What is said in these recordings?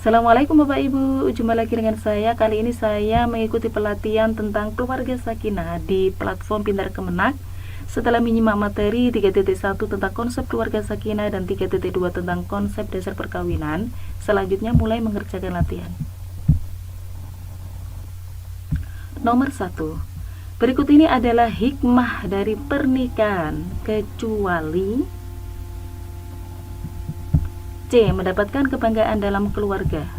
Assalamualaikum Bapak Ibu, jumpa lagi dengan saya. Kali ini saya mengikuti pelatihan tentang keluarga sakinah di platform Pintar Kemenak. Setelah menyimak materi 3.1 tentang konsep keluarga sakinah dan 3.2 tentang konsep dasar perkawinan, selanjutnya mulai mengerjakan latihan. Nomor 1. Berikut ini adalah hikmah dari pernikahan, kecuali C. Mendapatkan kebanggaan dalam keluarga.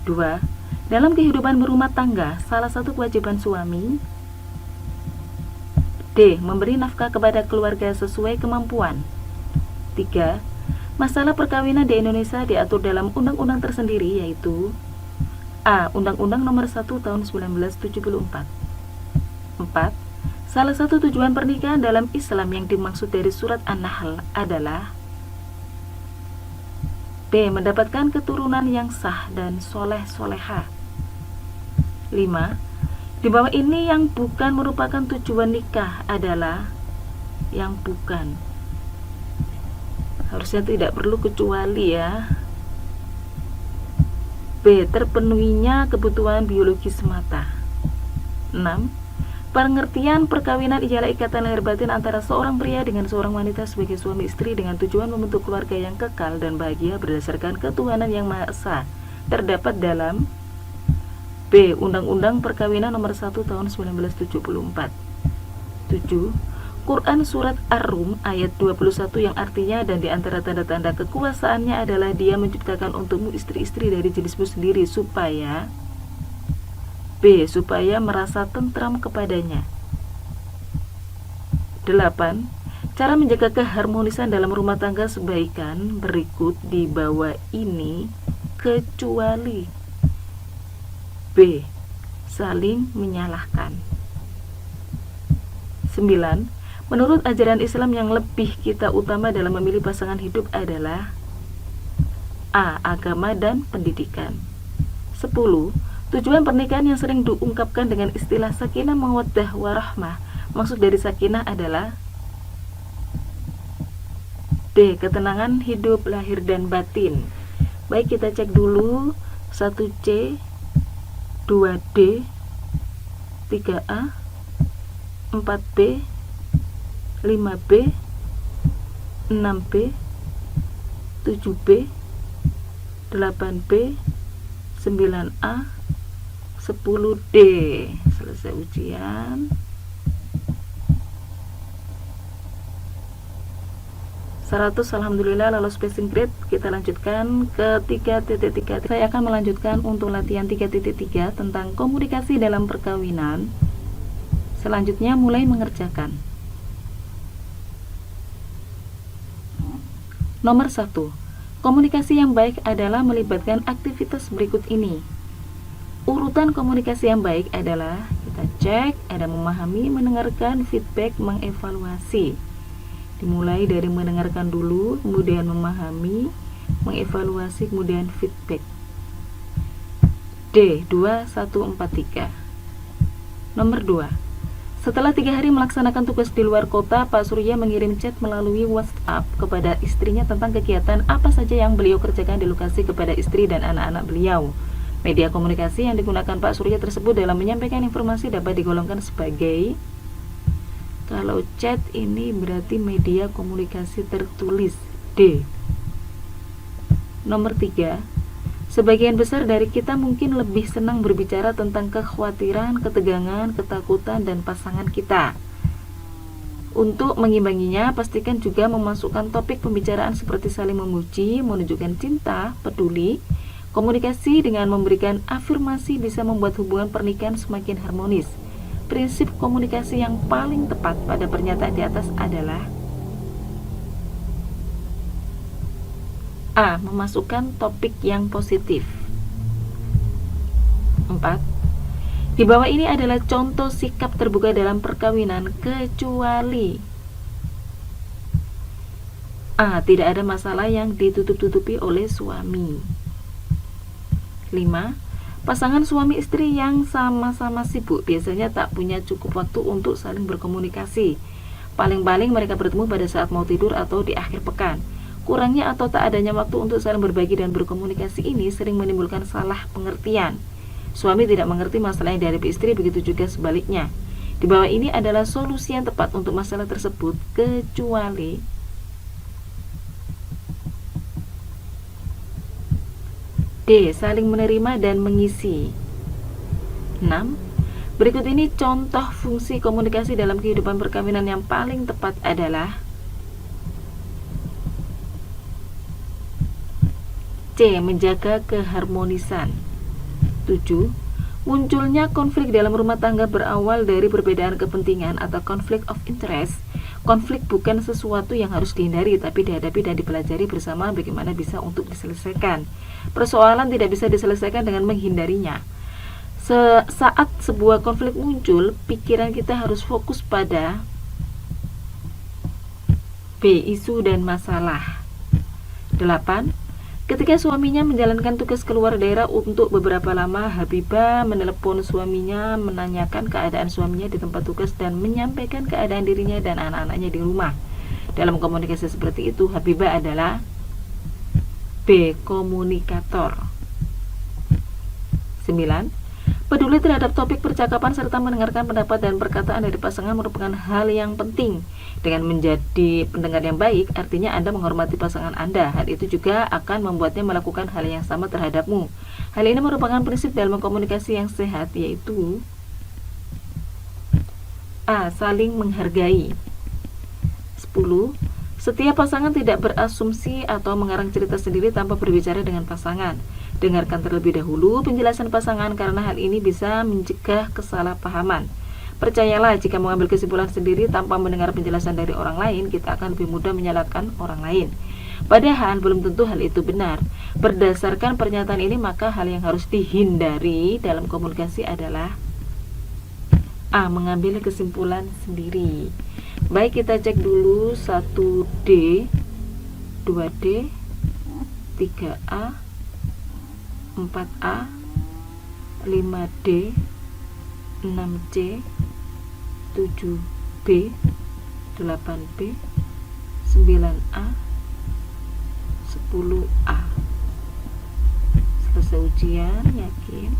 2. Dalam kehidupan berumah tangga, salah satu kewajiban suami. D. Memberi nafkah kepada keluarga sesuai kemampuan. 3. Masalah perkawinan di Indonesia diatur dalam undang-undang tersendiri, yaitu A. Undang-Undang Nomor 1 Tahun 1974. 4. Salah satu tujuan pernikahan dalam Islam yang dimaksud dari surat An-Nahl adalah B. Mendapatkan keturunan yang sah dan soleh-soleha. 5. Di bawah ini yang bukan merupakan tujuan nikah adalah yang bukan. Harusnya tidak perlu kecuali ya. B. Terpenuhinya kebutuhan biologi semata. 6. Pengertian perkawinan ialah ikatan lahir batin antara seorang pria dengan seorang wanita sebagai suami istri dengan tujuan membentuk keluarga yang kekal dan bahagia berdasarkan ketuhanan yang Maha Esa. Terdapat dalam B. Undang-Undang Perkawinan Nomor 1 Tahun 1974. 7. Quran Surat Ar-Rum ayat 21 yang artinya dan di antara tanda-tanda kekuasaannya adalah Dia menciptakan untukmu istri-istri dari jenismu sendiri supaya merasa tentram kepadanya. 8. Cara menjaga keharmonisan dalam rumah tangga sebaikan berikut di bawah ini kecuali B. Saling menyalahkan. 9. Menurut ajaran Islam yang lebih kita utama dalam memilih pasangan hidup adalah A. Agama dan pendidikan. 10. Tujuan pernikahan yang sering diungkapkan dengan istilah sakinah mawaddah warahmah. Maksud dari sakinah adalah D. Ketenangan hidup lahir dan batin. Baik, kita cek dulu 1C, 2D, 3A, 4B, 5B, 6B, 7B, 8B, 9A, 10D. Selesai ujian. 100, alhamdulillah lolos passing grade. Kita lanjutkan ke 3.3. Saya akan melanjutkan untuk latihan 3.3 tentang komunikasi dalam perkawinan. Selanjutnya mulai mengerjakan. Nomor 1. Komunikasi yang baik adalah melibatkan aktivitas berikut ini. Urutan komunikasi yang baik adalah kita cek, ada memahami, mendengarkan, feedback, mengevaluasi. Dimulai dari mendengarkan dulu, kemudian memahami, mengevaluasi, kemudian feedback. D. 2, 1, 4, 3. Nomor 2. Setelah 3 hari melaksanakan tugas di luar kota, Pak Surya mengirim chat melalui WhatsApp kepada istrinya tentang kegiatan apa saja yang beliau kerjakan di lokasi kepada istri dan anak-anak beliau. Media komunikasi yang digunakan Pak Surya tersebut dalam menyampaikan informasi dapat digolongkan sebagai, kalau chat ini berarti media komunikasi tertulis, D. Nomor 3. Sebagian besar dari kita mungkin lebih senang berbicara tentang kekhawatiran, ketegangan, ketakutan, dan pasangan kita. Untuk mengimbanginya, pastikan juga memasukkan topik pembicaraan seperti saling memuji, menunjukkan cinta, peduli. Komunikasi dengan memberikan afirmasi bisa membuat hubungan pernikahan semakin harmonis. Prinsip komunikasi yang paling tepat pada pernyataan di atas adalah A. Memasukkan topik yang positif. 4. Di bawah ini adalah contoh sikap terbuka dalam perkawinan kecuali A. Tidak ada masalah yang ditutup-tutupi oleh suami. 5. Pasangan suami istri yang sama-sama sibuk biasanya tak punya cukup waktu untuk saling berkomunikasi. Paling-paling mereka bertemu pada saat mau tidur atau di akhir pekan. Kurangnya atau tak adanya waktu untuk saling berbagi dan berkomunikasi ini sering menimbulkan salah pengertian. Suami tidak mengerti masalah yang dihadapi istri, begitu juga sebaliknya. Di bawah ini adalah solusi yang tepat untuk masalah tersebut, kecuali D. Saling menerima dan mengisi. 6. Berikut ini contoh fungsi komunikasi dalam kehidupan perkawinan yang paling tepat adalah C. Menjaga keharmonisan. 7. Munculnya konflik dalam rumah tangga berawal dari perbedaan kepentingan atau conflict of interest. Konflik bukan sesuatu yang harus dihindari, tapi dihadapi dan dipelajari bersama bagaimana bisa untuk diselesaikan. Persoalan tidak bisa diselesaikan dengan menghindarinya. Saat sebuah konflik muncul, pikiran kita harus fokus pada B. Isu dan masalah. 8. Ketika suaminya menjalankan tugas keluar daerah untuk beberapa lama, Habibah menelepon suaminya, menanyakan keadaan suaminya di tempat tugas dan menyampaikan keadaan dirinya dan anak-anaknya di rumah. Dalam komunikasi seperti itu, Habibah adalah B. Komunikator. 9. Peduli terhadap topik percakapan serta mendengarkan pendapat dan perkataan dari pasangan merupakan hal yang penting. Dengan menjadi pendengar yang baik, artinya Anda menghormati pasangan Anda. Hal itu juga akan membuatnya melakukan hal yang sama terhadapmu. Hal ini merupakan prinsip dalam komunikasi yang sehat, yaitu A. Saling menghargai. 10. Setiap pasangan tidak berasumsi atau mengarang cerita sendiri tanpa berbicara dengan pasangan. Dengarkan terlebih dahulu penjelasan pasangan karena hal ini bisa mencegah kesalahpahaman. Percayalah, jika mengambil kesimpulan sendiri tanpa mendengar penjelasan dari orang lain, kita akan lebih mudah menyalahkan orang lain. Padahal belum tentu hal itu benar. Berdasarkan pernyataan ini, maka hal yang harus dihindari dalam komunikasi adalah A. Mengambil kesimpulan sendiri. Baik, kita cek dulu 1D, 2D, 3A, 4A, 5D, 6C, 7B, 8B, 9A, 10A. Selesai ujian, yakin?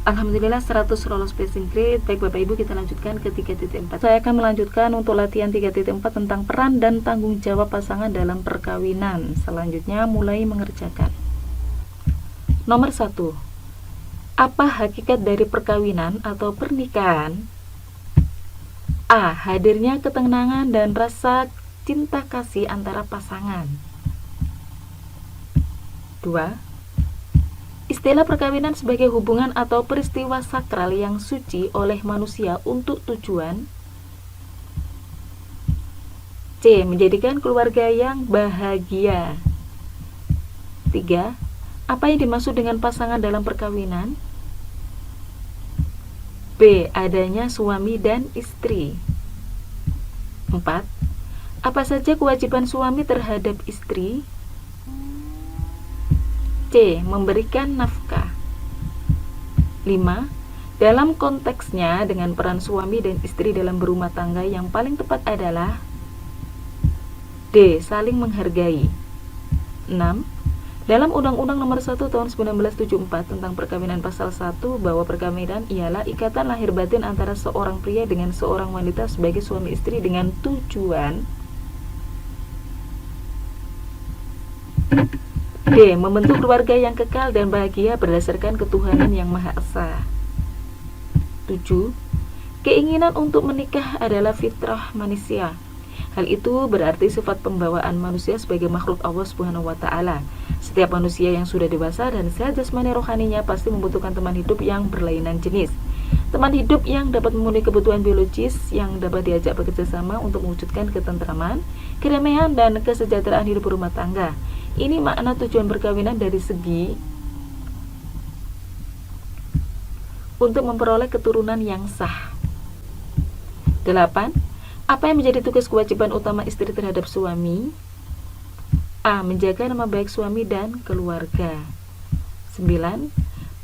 Alhamdulillah 100 lolos passing grade. Baik Bapak Ibu, kita lanjutkan ke 3.4. Saya akan melanjutkan untuk latihan 3.4 tentang peran dan tanggung jawab pasangan dalam perkawinan. Selanjutnya mulai mengerjakan. Nomor 1. Apa hakikat dari perkawinan atau pernikahan? A. Hadirnya ketenangan dan rasa cinta kasih antara pasangan. 2. Istilah perkawinan sebagai hubungan atau peristiwa sakral yang suci oleh manusia untuk tujuan C. Menjadikan keluarga yang bahagia. 3. Apa yang dimaksud dengan pasangan dalam perkawinan? B. Adanya suami dan istri. 4. Apa saja kewajiban suami terhadap istri? C. Memberikan nafkah. 5. Dalam konteksnya dengan peran suami dan istri dalam berumah tangga, yang paling tepat adalah D. Saling menghargai. 6. Dalam Undang-Undang Nomor 1 Tahun 1974 tentang Perkawinan Pasal 1 bahwa perkawinan ialah ikatan lahir batin antara seorang pria dengan seorang wanita sebagai suami istri dengan tujuan D. Membentuk keluarga yang kekal dan bahagia berdasarkan ketuhanan yang Maha Esa. 7. Keinginan untuk menikah adalah fitrah manusia. Hal itu berarti sifat pembawaan manusia sebagai makhluk Allah Subhanahu wa Ta'ala. Setiap manusia yang sudah dewasa dan sehat jasmani rohaninya pasti membutuhkan teman hidup yang berlainan jenis. Teman hidup yang dapat memenuhi kebutuhan biologis, yang dapat diajak bekerja sama untuk mewujudkan ketentraman, kedamaian, dan kesejahteraan hidup berumah tangga. Ini makna tujuan perkawinan dari segi untuk memperoleh keturunan yang sah. 8. Apa yang menjadi tugas kewajiban utama istri terhadap suami? A. Menjaga nama baik suami dan keluarga. 9.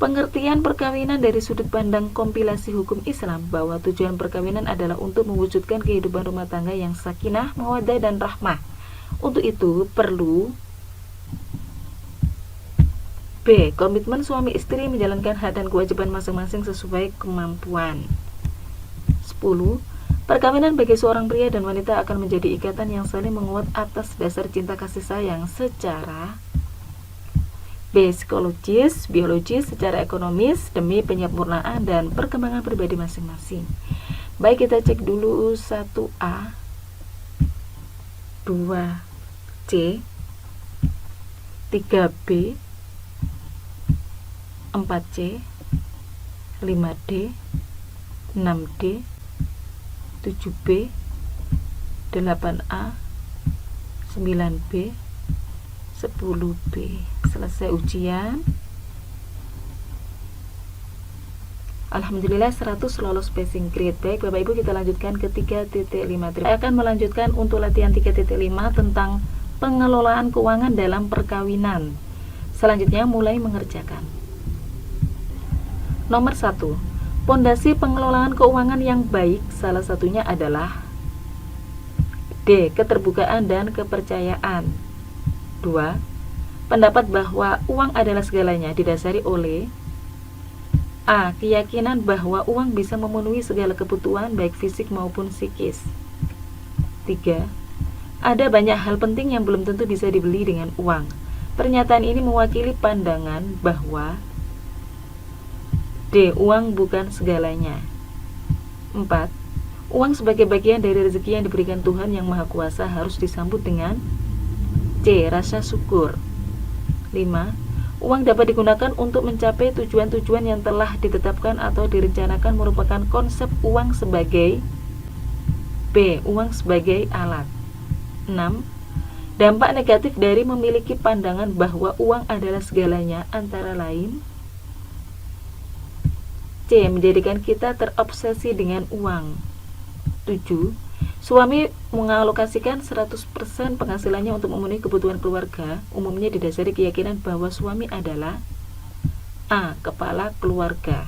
Pengertian perkawinan dari sudut pandang kompilasi hukum Islam bahwa tujuan perkawinan adalah untuk mewujudkan kehidupan rumah tangga yang sakinah, mawaddah, dan rahmah. Untuk itu perlu B. Komitmen suami istri menjalankan hak dan kewajiban masing-masing sesuai kemampuan. 10. Perkawinan bagi seorang pria dan wanita akan menjadi ikatan yang saling menguat atas dasar cinta kasih sayang secara B. Psikologis, biologis, secara ekonomis, demi penyempurnaan dan perkembangan pribadi masing-masing. Baik, kita cek dulu 1A, 2C, 3B, 4C, 5D, 6D, 7B, 8A, 9B, 10B. Selesai ujian. Alhamdulillah 100 lolos passing grade. Baik Bapak Ibu, kita lanjutkan ke 3.5. Saya akan melanjutkan untuk latihan 3.5 tentang pengelolaan keuangan dalam perkawinan. Selanjutnya mulai mengerjakan. Nomor 1. Pondasi pengelolaan keuangan yang baik salah satunya adalah D. Keterbukaan dan kepercayaan. 2. Pendapat bahwa uang adalah segalanya didasari oleh A. Keyakinan bahwa uang bisa memenuhi segala kebutuhan baik fisik maupun psikis. 3. Ada banyak hal penting yang belum tentu bisa dibeli dengan uang. Pernyataan ini mewakili pandangan bahwa D. Uang bukan segalanya. 4. Uang sebagai bagian dari rezeki yang diberikan Tuhan yang Maha Kuasa harus disambut dengan C. Rasa syukur. 5. Uang dapat digunakan untuk mencapai tujuan-tujuan yang telah ditetapkan atau direncanakan merupakan konsep uang sebagai B. Uang sebagai alat. 6. Dampak negatif dari memiliki pandangan bahwa uang adalah segalanya antara lain C. Menjadikan kita terobsesi dengan uang. 7. Suami mengalokasikan 100% penghasilannya untuk memenuhi kebutuhan keluarga, umumnya didasari keyakinan bahwa suami adalah A. Kepala keluarga.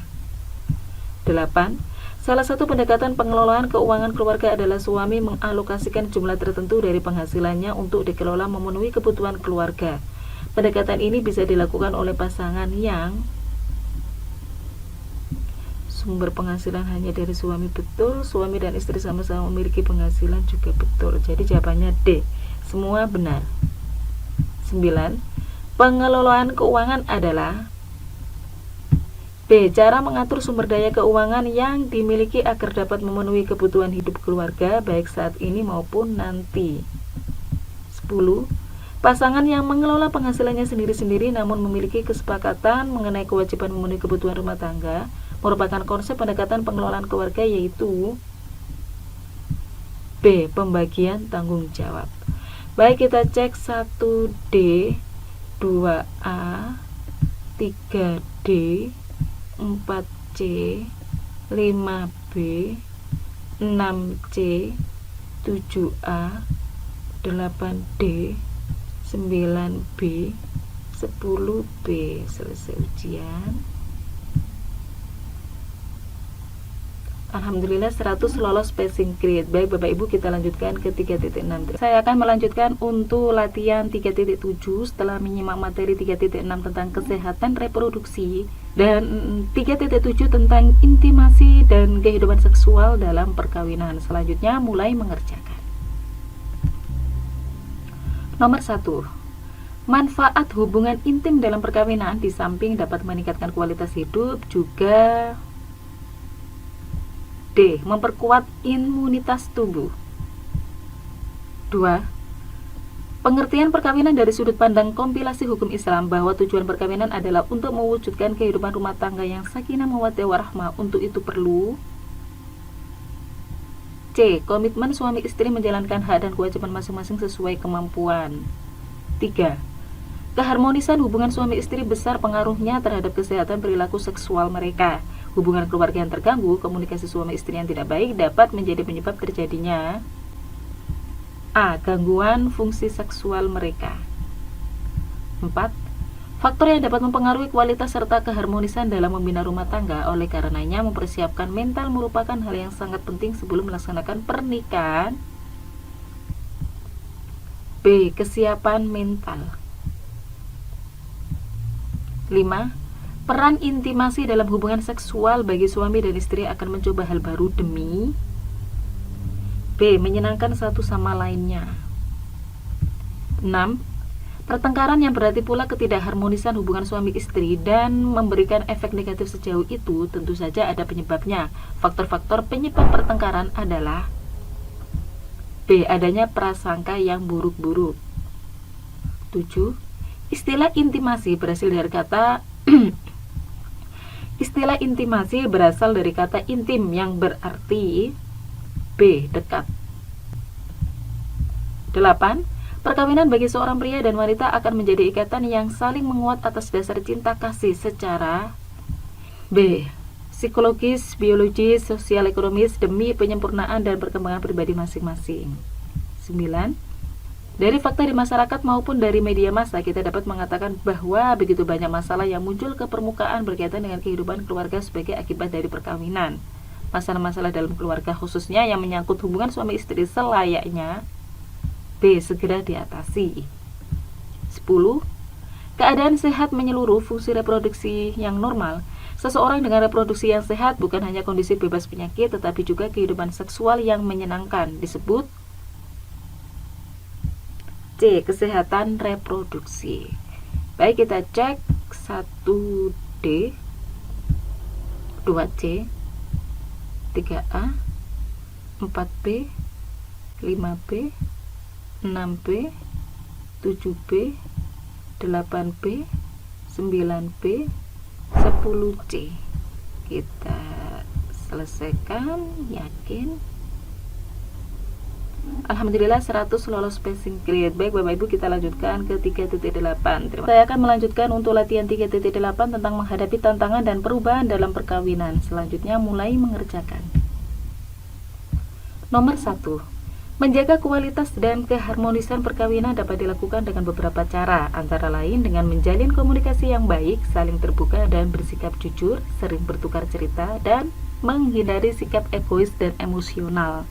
8. Salah satu pendekatan pengelolaan keuangan keluarga adalah suami mengalokasikan jumlah tertentu dari penghasilannya untuk dikelola memenuhi kebutuhan keluarga. Pendekatan ini bisa dilakukan oleh pasangan yang sumber penghasilan hanya dari suami, betul. Suami dan istri sama-sama memiliki penghasilan juga, betul. Jadi jawabannya D, semua benar. 9. Pengelolaan keuangan adalah B. Cara mengatur sumber daya keuangan yang dimiliki agar dapat memenuhi kebutuhan hidup keluarga baik saat ini maupun nanti. 10. Pasangan yang mengelola penghasilannya sendiri-sendiri namun memiliki kesepakatan mengenai kewajiban memenuhi kebutuhan rumah tangga merupakan konsep pendekatan pengelolaan keluarga, yaitu B. Pembagian tanggung jawab. Baik, kita cek 1D, 2A, 3D, 4C, 5B, 6C, 7A, 8D, 9B, 10B. Selesai ujian. Alhamdulillah 100 lolos passing grade. Baik Bapak Ibu, kita lanjutkan ke 3.6. Saya akan melanjutkan untuk latihan 3.7 setelah menyimak materi 3.6 tentang kesehatan reproduksi dan 3.7 tentang intimasi dan kehidupan seksual dalam perkawinan. Selanjutnya mulai mengerjakan. Nomor 1. Manfaat hubungan intim dalam perkawinan di samping dapat meningkatkan kualitas hidup, juga D. Memperkuat imunitas tubuh. 2. Pengertian perkawinan dari sudut pandang kompilasi hukum Islam bahwa tujuan perkawinan adalah untuk mewujudkan kehidupan rumah tangga yang sakinah mawaddah warahmah. Untuk itu perlu C. Komitmen suami istri menjalankan hak dan kewajiban masing-masing sesuai kemampuan. 3. Keharmonisan hubungan suami istri besar pengaruhnya terhadap kesehatan perilaku seksual mereka. Hubungan keluarga yang terganggu, komunikasi suami istri yang tidak baik dapat menjadi penyebab terjadinya A. Gangguan fungsi seksual mereka. 4. Faktor yang dapat mempengaruhi kualitas serta keharmonisan dalam membina rumah tangga. Oleh karenanya, mempersiapkan mental merupakan hal yang sangat penting sebelum melaksanakan pernikahan. B. Kesiapan mental. 5. Peran intimasi dalam hubungan seksual bagi suami dan istri akan mencoba hal baru demi B. Menyenangkan satu sama lainnya. 6. Pertengkaran yang berarti pula ketidakharmonisan hubungan suami istri dan memberikan efek negatif sejauh itu tentu saja ada penyebabnya. Faktor-faktor penyebab pertengkaran adalah B. Adanya prasangka yang buruk-buruk. 7. Istilah intimasi berasal dari kata Istilah intimasi berasal dari kata intim yang berarti B. Dekat. 8. Perkawinan bagi seorang pria dan wanita akan menjadi ikatan yang saling menguat atas dasar cinta kasih secara B. Psikologis, biologis, sosial, ekonomis demi penyempurnaan dan perkembangan pribadi masing-masing. 9. Dari fakta di masyarakat maupun dari media massa kita dapat mengatakan bahwa begitu banyak masalah yang muncul ke permukaan berkaitan dengan kehidupan keluarga sebagai akibat dari perkawinan. Masalah-masalah dalam keluarga khususnya yang menyangkut hubungan suami istri selayaknya B. Segera diatasi. 10. Keadaan sehat menyeluruh, fungsi reproduksi yang normal. Seseorang dengan reproduksi yang sehat bukan hanya kondisi bebas penyakit tetapi juga kehidupan seksual yang menyenangkan, disebut C. Kesehatan reproduksi. Baik, kita cek 1D, 2C, 3A, 4B, 5B, 6B, 7B, 8B, 9B, 10C. Kita selesaikan, yakin. Alhamdulillah 100 lolos passing grade. Baik Bapak Ibu, kita lanjutkan ke 3.8. Saya akan melanjutkan untuk latihan 3.8 tentang menghadapi tantangan dan perubahan dalam perkawinan. Selanjutnya mulai mengerjakan. Nomor 1. Menjaga kualitas dan keharmonisan perkawinan dapat dilakukan dengan beberapa cara, antara lain dengan menjalin komunikasi yang baik, saling terbuka dan bersikap jujur, sering bertukar cerita, dan menghindari sikap egois dan emosional.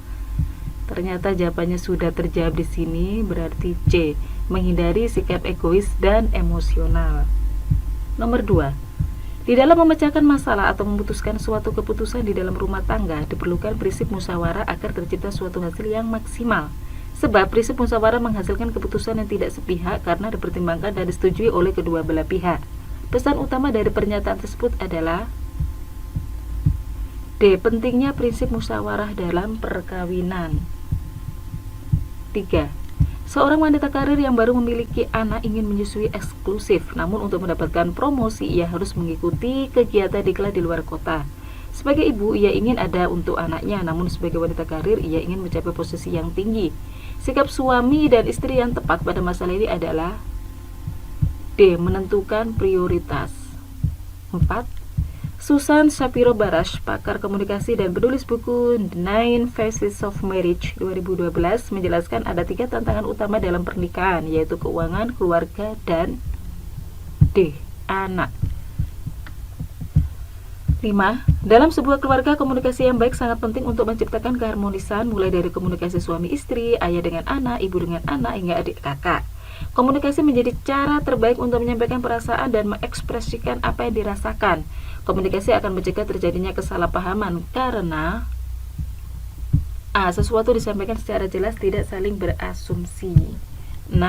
Ternyata jawabannya sudah terjawab di sini, berarti C. Menghindari sikap egois dan emosional. Nomor 2. Di dalam memecahkan masalah atau memutuskan suatu keputusan di dalam rumah tangga, diperlukan prinsip musyawarah agar tercipta suatu hasil yang maksimal. Sebab prinsip musyawarah menghasilkan keputusan yang tidak sepihak karena dipertimbangkan dan disetujui oleh kedua belah pihak. Pesan utama dari pernyataan tersebut adalah D. Pentingnya prinsip musyawarah dalam perkawinan. 3. Seorang wanita karir yang baru memiliki anak ingin menyusui eksklusif, namun untuk mendapatkan promosi ia harus mengikuti kegiatan diklat di luar kota. Sebagai ibu, ia ingin ada untuk anaknya, namun sebagai wanita karir ia ingin mencapai posisi yang tinggi. Sikap suami dan istri yang tepat pada masalah ini adalah D. Menentukan prioritas. 4. Susan Shapiro Barash, pakar komunikasi dan penulis buku The 9 Phases of Marriage 2012, menjelaskan ada 3 tantangan utama dalam pernikahan, yaitu keuangan, keluarga, dan D. Anak. 5. Dalam sebuah keluarga, komunikasi yang baik sangat penting untuk menciptakan keharmonisan, mulai dari komunikasi suami istri, ayah dengan anak, ibu dengan anak, hingga adik kakak. Komunikasi menjadi cara terbaik untuk menyampaikan perasaan dan mengekspresikan apa yang dirasakan. Komunikasi akan mencegah terjadinya kesalahpahaman karena A. Sesuatu disampaikan secara jelas, tidak saling berasumsi. 6.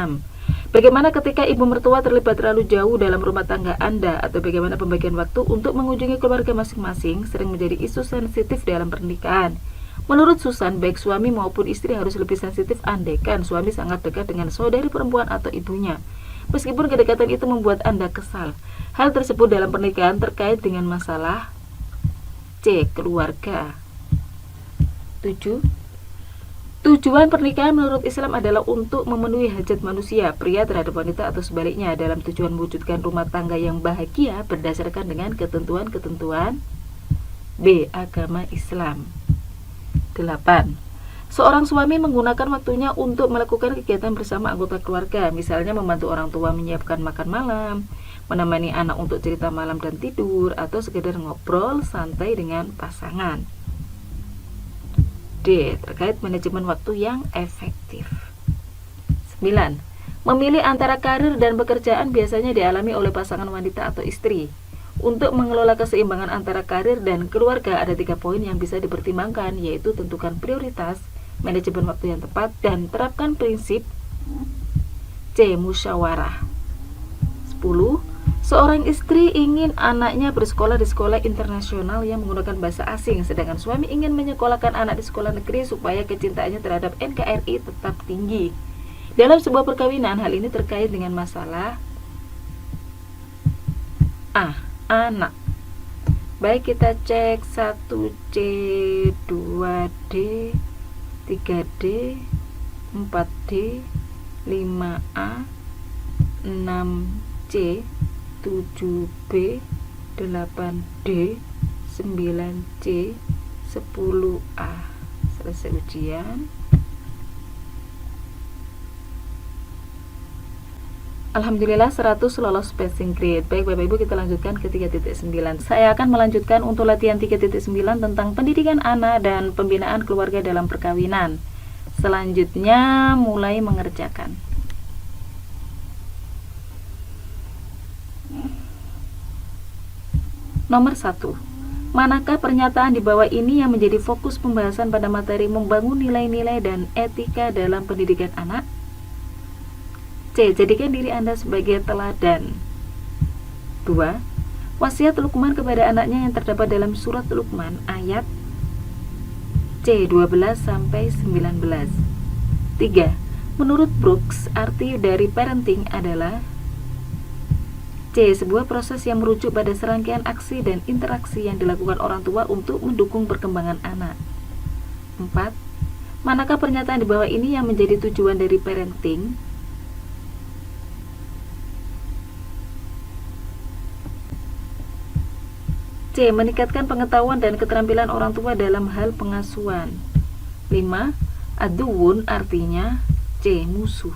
Bagaimana ketika ibu mertua terlibat terlalu jauh dalam rumah tangga Anda, atau bagaimana pembagian waktu untuk mengunjungi keluarga masing-masing sering menjadi isu sensitif dalam pernikahan. Menurut Susan, baik suami maupun istri harus lebih sensitif andaikan suami sangat dekat dengan saudari perempuan atau ibunya. Meskipun kedekatan itu membuat Anda kesal, hal tersebut dalam pernikahan terkait dengan masalah C. Keluarga. 7. Tujuan pernikahan menurut Islam adalah untuk memenuhi hajat manusia, pria terhadap wanita atau sebaliknya, dalam tujuan mewujudkan rumah tangga yang bahagia berdasarkan dengan ketentuan-ketentuan B. Agama Islam. 8. Seorang suami menggunakan waktunya untuk melakukan kegiatan bersama anggota keluarga, misalnya membantu orang tua menyiapkan makan malam, menemani anak untuk cerita malam dan tidur, atau sekedar ngobrol santai dengan pasangan. D. Terkait manajemen waktu yang efektif. 9. Memilih antara karir dan pekerjaan biasanya dialami oleh pasangan wanita atau istri. Untuk mengelola keseimbangan antara karir dan keluarga, ada 3 poin yang bisa dipertimbangkan, yaitu tentukan prioritas, manajemen waktu yang tepat, dan terapkan prinsip C. Musyawarah. 10. Seorang istri ingin anaknya bersekolah di sekolah internasional yang menggunakan bahasa asing, sedangkan suami ingin menyekolahkan anak di sekolah negeri supaya kecintaannya terhadap NKRI tetap tinggi. Dalam sebuah perkawinan, hal ini terkait dengan masalah A. Anak. Baik, kita cek 1C, 2D, 3D, 4D, 5A, 6C, 7B, 8D, 9C, 10A. Selesai ujian. Alhamdulillah 100 lolos passing grade. Baik Bapak Ibu, kita lanjutkan ke 3.9. Saya akan melanjutkan untuk latihan 3.9 tentang pendidikan anak dan pembinaan keluarga dalam perkawinan. Selanjutnya mulai mengerjakan. Nomor 1. Manakah pernyataan di bawah ini yang menjadi fokus pembahasan pada materi membangun nilai-nilai dan etika dalam pendidikan anak? C. Jadikan diri Anda sebagai teladan. 2. Wasiat Luqman kepada anaknya yang terdapat dalam surat Luqman ayat C. 12-19. 3. Menurut Brooks, arti dari parenting adalah C. Sebuah proses yang merujuk pada serangkaian aksi dan interaksi yang dilakukan orang tua untuk mendukung perkembangan anak. 4. Manakah pernyataan di bawah ini yang menjadi tujuan dari parenting? C. Meningkatkan pengetahuan dan keterampilan orang tua dalam hal pengasuhan. 5. Aduun artinya C. Musuh.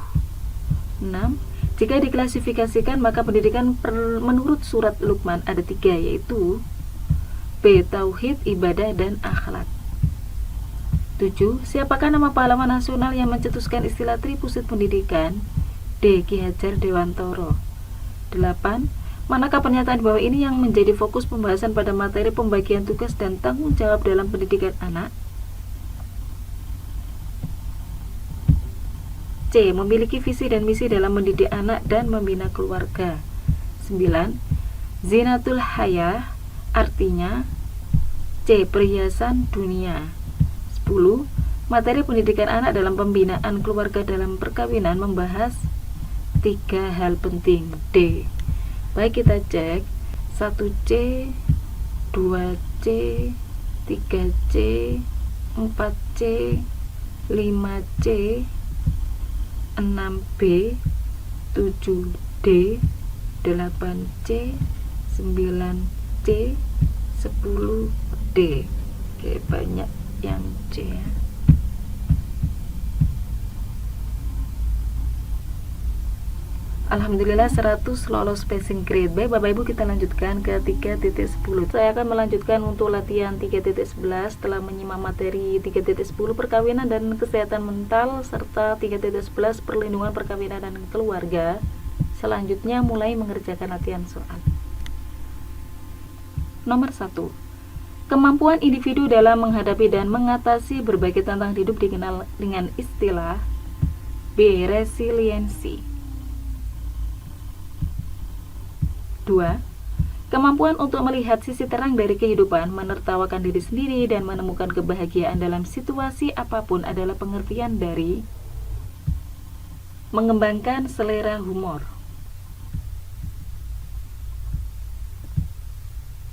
6. Jika diklasifikasikan, maka pendidikan menurut surat Luqman ada 3, yaitu B. Tauhid, ibadah, dan akhlak. 7. Siapakah nama pahlawan nasional yang mencetuskan istilah Tripusit Pendidikan? D. Ki Hajar Dewantoro. 8. Manakah pernyataan di bawah ini yang menjadi fokus pembahasan pada materi pembagian tugas dan tanggung jawab dalam pendidikan anak? C. Memiliki visi dan misi dalam mendidik anak dan membina keluarga. 9. Zinatul Hayah artinya C. Perhiasan dunia. 10. Materi pendidikan anak dalam pembinaan keluarga dalam perkawinan membahas 3 hal penting. D. Baik, kita cek 1C, 2C, 3C, 4C, 5C, 6B, 7D, 8C, 9C, 10D. Oke, banyak yang C ya. Alhamdulillah 100 lolos passing grade. Baik Bapak Ibu, kita lanjutkan ke 3.10. Saya akan melanjutkan untuk latihan 3.11 setelah menyimak materi 3.10 perkawinan dan kesehatan mental serta 3.11 perlindungan perkawinan dan keluarga. Selanjutnya mulai mengerjakan latihan soal. Nomor 1. Kemampuan individu dalam menghadapi dan mengatasi berbagai tantangan hidup dikenal dengan istilah B. Resiliensi. 2. Kemampuan untuk melihat sisi terang dari kehidupan, menertawakan diri sendiri, dan menemukan kebahagiaan dalam situasi apapun adalah pengertian dari mengembangkan selera humor.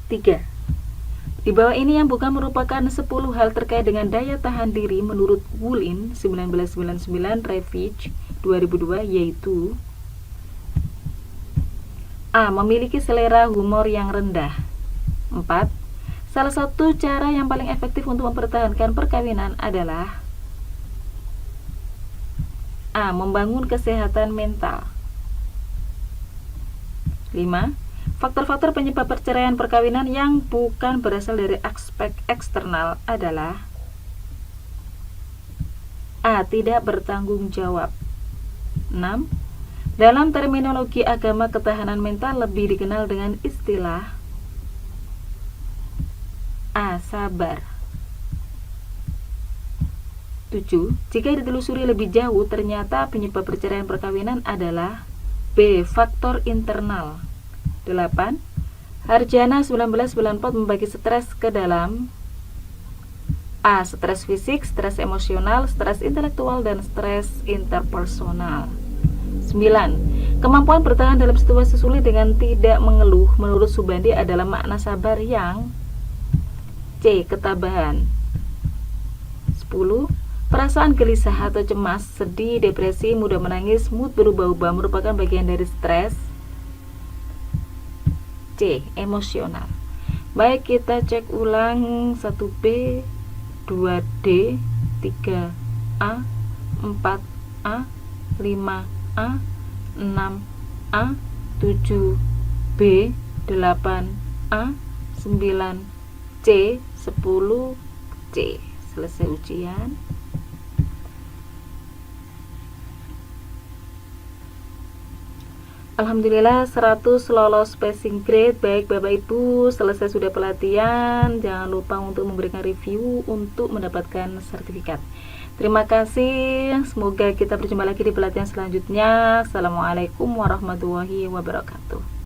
3. Di bawah ini yang bukan merupakan 10 hal terkait dengan daya tahan diri menurut Wulin 1999 Revich 2002, yaitu A. Memiliki selera humor yang rendah. 4. Salah satu cara yang paling efektif untuk mempertahankan perkawinan adalah A. Membangun kesehatan mental. 5. Faktor-faktor penyebab perceraian perkawinan yang bukan berasal dari aspek eksternal adalah A. Tidak bertanggung jawab. 6. Dalam terminologi agama, ketahanan mental lebih dikenal dengan istilah A. Sabar. 7. Jika ditelusuri lebih jauh, ternyata penyebab perceraian perkawinan adalah B. Faktor internal. 8. Harjana 1994 membagi stres ke dalam A. Stres fisik, stres emosional, stres intelektual, dan stres interpersonal. 9. Kemampuan bertahan dalam situasi sulit dengan tidak mengeluh menurut Subandi adalah makna sabar yang C. Ketabahan. 10. Perasaan gelisah atau cemas, sedih, depresi, mudah menangis, mood berubah-ubah merupakan bagian dari stres C. Emosional. Baik, kita cek ulang 1B, 2D, 3A, 4A, 5A, 6A, 7B, 8A, 9C, 10C. Selesai ujian. Alhamdulillah 100 lolos passing grade. Baik Bapak Ibu, selesai sudah pelatihan. Jangan lupa untuk memberikan review untuk mendapatkan sertifikat. Terima kasih. Semoga kita berjumpa lagi di pelatihan selanjutnya. Assalamualaikum warahmatullahi wabarakatuh.